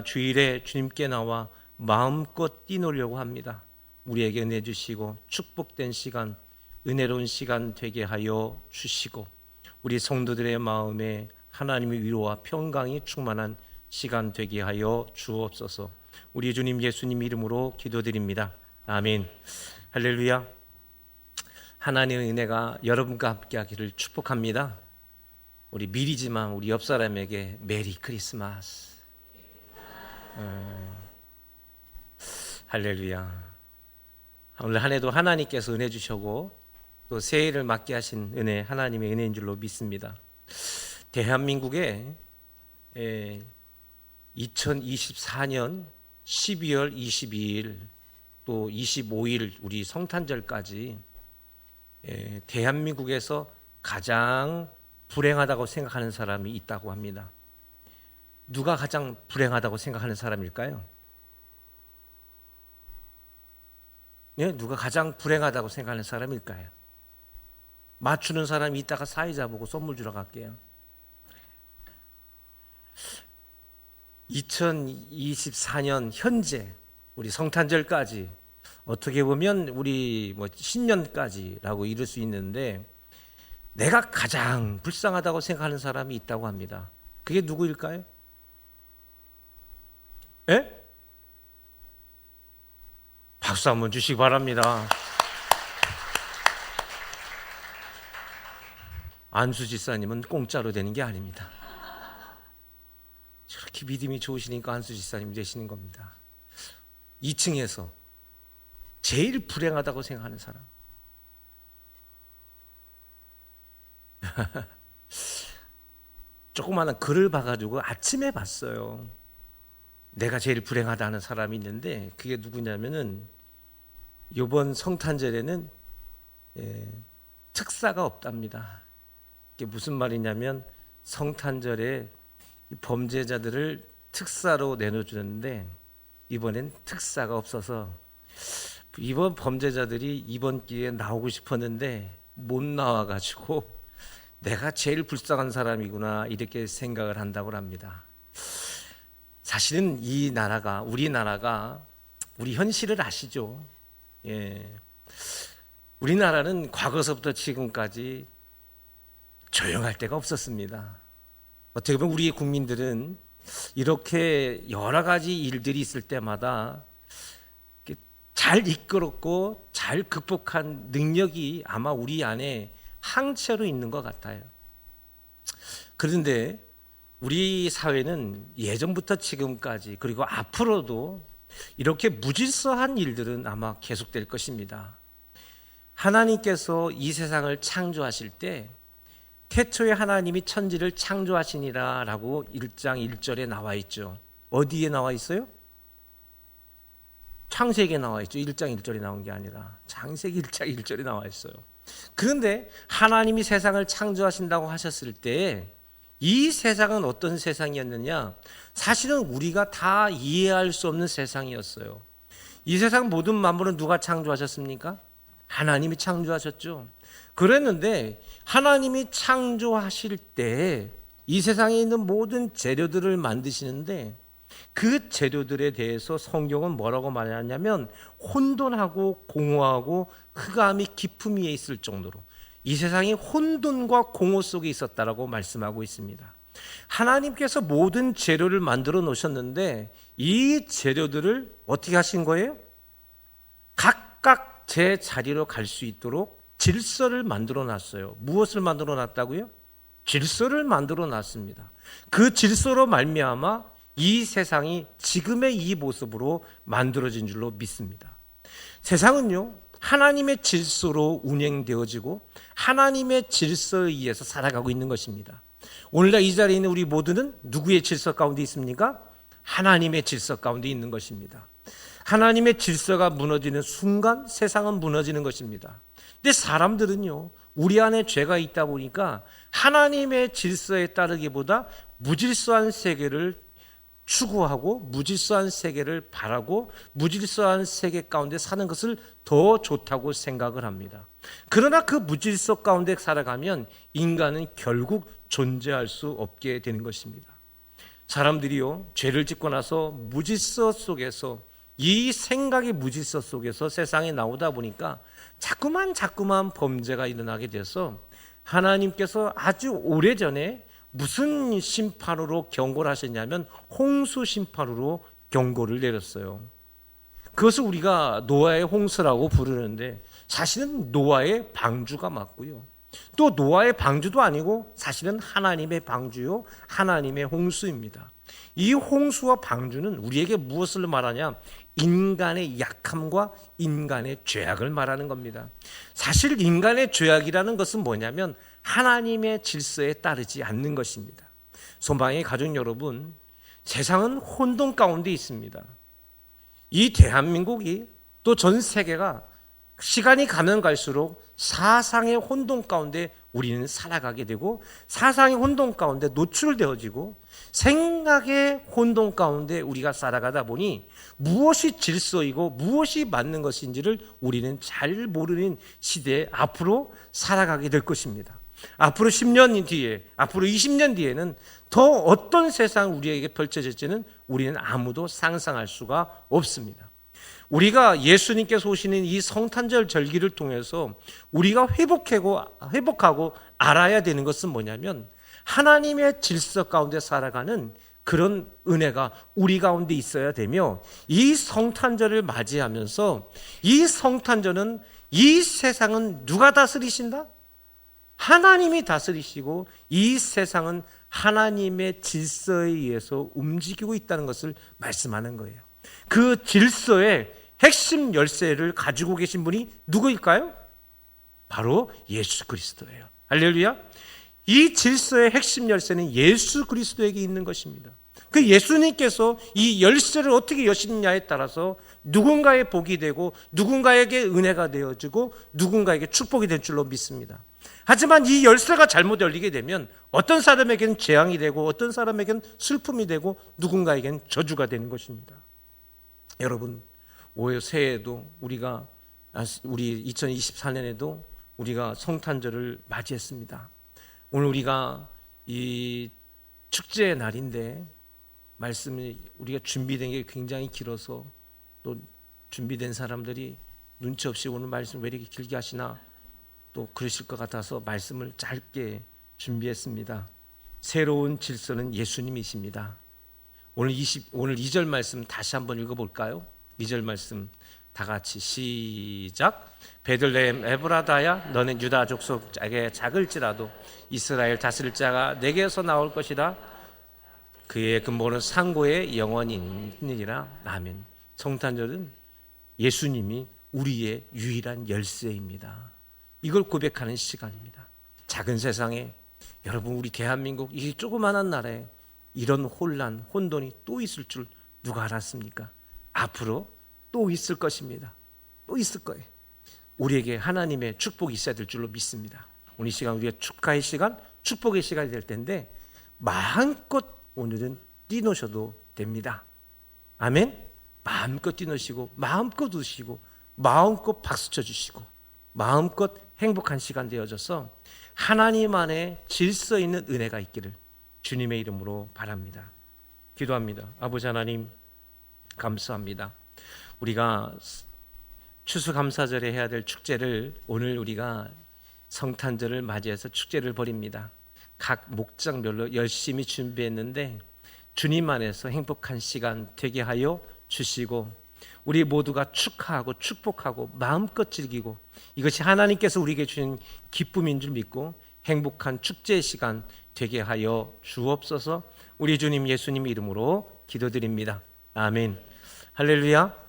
주일에 주님께 나와 마음껏 뛰놀려고 합니다. 우리에게 내주시고 축복된 시간, 은혜로운 시간 되게 하여 주시고 우리 성도들의 마음에 하나님의 위로와 평강이 충만한 시간 되게 하여 주옵소서. 우리 주님 예수님 이름으로 기도드립니다. 아멘. 할렐루야. 하나님의 은혜가 여러분과 함께하기를 축복합니다. 우리 미리지만 우리 옆 사람에게 메리 크리스마스. 할렐루야. 오늘 한 해도 하나님께서 은혜 주시고 또 새해를 맞게 하신 은혜, 하나님의 은혜인 줄로 믿습니다. 대한민국에 2024년 12월 22일 또 25일 우리 성탄절까지 대한민국에서 가장 불행하다고 생각하는 사람이 있다고 합니다. 누가 가장 불행하다고 생각하는 사람일까요? 네, 누가 가장 불행하다고 생각하는 사람일까요? 맞추는 사람이 있다가 사이자 보고 선물 주러 갈게요. 2024년 현재 우리 성탄절까지 어떻게 보면 우리 신년까지라고 이룰 수 있는데 내가 가장 불쌍하다고 생각하는 사람이 있다고 합니다. 그게 누구일까요? 예? 박수 한번 주시기 바랍니다. 안수 지사님은 공짜로 되는 게 아닙니다. 저렇게 믿음이 좋으시니까 안수 지사님 되시는 겁니다. 2층에서 제일 불행하다고 생각하는 사람. 조그마한 글을 봐가지고 아침에 봤어요. 내가 제일 불행하다는 사람이 있는데 그게 누구냐면은 이번 성탄절에는 특사가 없답니다. 이게 무슨 말이냐면 성탄절에 범죄자들을 특사로 내놓주는데 이번엔 특사가 없어서 이번 범죄자들이 이번 기회에 나오고 싶었는데 못 나와가지고 내가 제일 불쌍한 사람이구나 이렇게 생각을 한다고 합니다. 사실은 이 나라가 우리나라가 우리 현실을 아시죠? 우리나라는 과거서부터 지금까지 조용할 데가 없었습니다. 어떻게 보면 우리 국민들은 이렇게 여러 가지 일들이 있을 때마다 잘 이끌었고 잘 극복한 능력이 아마 우리 안에 항체로 있는 것 같아요. 그런데 우리 사회는 예전부터 지금까지 그리고 앞으로도 이렇게 무질서한 일들은 아마 계속될 것입니다. 하나님께서 이 세상을 창조하실 때 태초에 하나님이 천지를 창조하시니라 라고 1장 1절에 나와 있죠. 어디에 나와 있어요? 창세기에 나와 있죠. 1장 1절에 나온 게 아니라 창세기 1장 1절에 나와 있어요. 그런데 하나님이 세상을 창조하신다고 하셨을 때 이 세상은 어떤 세상이었느냐? 사실은 우리가 다 이해할 수 없는 세상이었어요. 이 세상 모든 만물은 누가 창조하셨습니까? 하나님이 창조하셨죠. 그랬는데 하나님이 창조하실 때 이 세상에 있는 모든 재료들을 만드시는데 그 재료들에 대해서 성경은 뭐라고 말하냐면 혼돈하고 공허하고 흑암이 깊음 위에 있을 정도로 이 세상이 혼돈과 공허 속에 있었다라고 말씀하고 있습니다. 하나님께서 모든 재료를 만들어 놓으셨는데 이 재료들을 어떻게 하신 거예요? 각각 제 자리로 갈 수 있도록 질서를 만들어 놨어요. 무엇을 만들어 놨다고요? 질서를 만들어 놨습니다. 그 질서로 말미암아 이 세상이 지금의 이 모습으로 만들어진 줄로 믿습니다. 세상은요, 하나님의 질서로 운행되어지고 하나님의 질서에 의해서 살아가고 있는 것입니다. 오늘날 이 자리에 있는 우리 모두는 누구의 질서 가운데 있습니까? 하나님의 질서 가운데 있는 것입니다. 하나님의 질서가 무너지는 순간 세상은 무너지는 것입니다. 근데 사람들은요, 우리 안에 죄가 있다 보니까 하나님의 질서에 따르기보다 무질서한 세계를 추구하고 무질서한 세계를 바라고 무질서한 세계 가운데 사는 것을 더 좋다고 생각을 합니다. 그러나 그 무질서 가운데 살아가면 인간은 결국 존재할 수 없게 되는 것입니다. 사람들이요, 죄를 짓고 나서 무질서 속에서, 이 생각의 무질서 속에서 세상에 나오다 보니까 자꾸만 범죄가 일어나게 돼서 하나님께서 아주 오래전에 무슨 심판으로 경고를 하셨냐면 홍수 심판으로 경고를 내렸어요. 그것을 우리가 노아의 홍수라고 부르는데 사실은 노아의 방주가 맞고요. 또 노아의 방주도 아니고 사실은 하나님의 방주요, 하나님의 홍수입니다. 이 홍수와 방주는 우리에게 무엇을 말하냐? 인간의 약함과 인간의 죄악을 말하는 겁니다. 사실 인간의 죄악이라는 것은 뭐냐면 하나님의 질서에 따르지 않는 것입니다. 손방의 가족 여러분, 세상은 혼돈 가운데 있습니다. 이 대한민국이 또 전 세계가 시간이 가면 갈수록 사상의 혼돈 가운데 우리는 살아가게 되고 사상의 혼돈 가운데 노출되어지고 생각의 혼돈 가운데 우리가 살아가다 보니 무엇이 질서이고 무엇이 맞는 것인지를 우리는 잘 모르는 시대에 앞으로 살아가게 될 것입니다. 앞으로 10년 뒤에, 앞으로 20년 뒤에는 더 어떤 세상 우리에게 펼쳐질지는 우리는 아무도 상상할 수가 없습니다. 우리가 예수님께서 오시는 이 성탄절 절기를 통해서 우리가 회복하고 알아야 되는 것은 뭐냐면 하나님의 질서 가운데 살아가는 그런 은혜가 우리 가운데 있어야 되며, 이 성탄절을 맞이하면서 이 성탄절은 이 세상은 누가 다스리신다? 하나님이 다스리시고 이 세상은 하나님의 질서에 의해서 움직이고 있다는 것을 말씀하는 거예요. 그 질서의 핵심 열쇠를 가지고 계신 분이 누구일까요? 바로 예수 그리스도예요. 할렐루야. 이 질서의 핵심 열쇠는 예수 그리스도에게 있는 것입니다. 그 예수님께서 이 열쇠를 어떻게 여시느냐에 따라서 누군가의 복이 되고 누군가에게 은혜가 되어지고 누군가에게 축복이 될 줄로 믿습니다. 하지만 이 열쇠가 잘못 열리게 되면 어떤 사람에게는 재앙이 되고 어떤 사람에게는 슬픔이 되고 누군가에게는 저주가 되는 것입니다. 여러분, 올 새해에도 우리 2024년에도 우리가 성탄절을 맞이했습니다. 오늘 우리가 이 축제의 날인데 말씀이 우리가 준비된 게 굉장히 길어서 또 준비된 사람들이 눈치 없이 오늘 말씀 왜 이렇게 길게 하시나 또 그러실 것 같아서 말씀을 짧게 준비했습니다. 새로운 질서는 예수님이십니다. 오늘 2절 말씀 다시 한번 읽어볼까요? 2절 말씀 다 같이 시작. 베들레헴 에브라다야, 너는 유다 족속에게 작을지라도 이스라엘 다스릴 자가 내게서 나올 것이다. 그의 근본은 상고의 영원히 있느니라. 아멘. 성탄절은 예수님이 우리의 유일한 열쇠입니다. 이걸 고백하는 시간입니다. 작은 세상에 여러분, 우리 대한민국 이 조그마한 나라에 이런 혼란, 혼돈이 또 있을 줄 누가 알았습니까? 앞으로 또 있을 것입니다. 또 있을 거예요. 우리에게 하나님의 축복이 있어야 될 줄로 믿습니다. 오늘 이 시간 우리가 축하의 시간, 축복의 시간이 될 텐데 마음껏 오늘은 뛰노셔도 됩니다. 아멘. 마음껏 뛰노시고 마음껏 웃으시고 마음껏 박수 쳐주시고 마음껏 행복한 시간 되어져서 하나님 안에 질서 있는 은혜가 있기를 주님의 이름으로 바랍니다. 기도합니다. 아버지 하나님, 감사합니다. 우리가 추수감사절에 해야 될 축제를 오늘 우리가 성탄절을 맞이해서 축제를 벌입니다. 각 목장별로 열심히 준비했는데 주님 안에서 행복한 시간 되게 하여 주시고 우리 모두가 축하하고 축복하고 마음껏 즐기고 이것이 하나님께서 우리에게 주신 기쁨인 줄 믿고 행복한 축제의 시간 되게 하여 주옵소서. 우리 주님 예수님 이름으로 기도드립니다. 아멘. 할렐루야.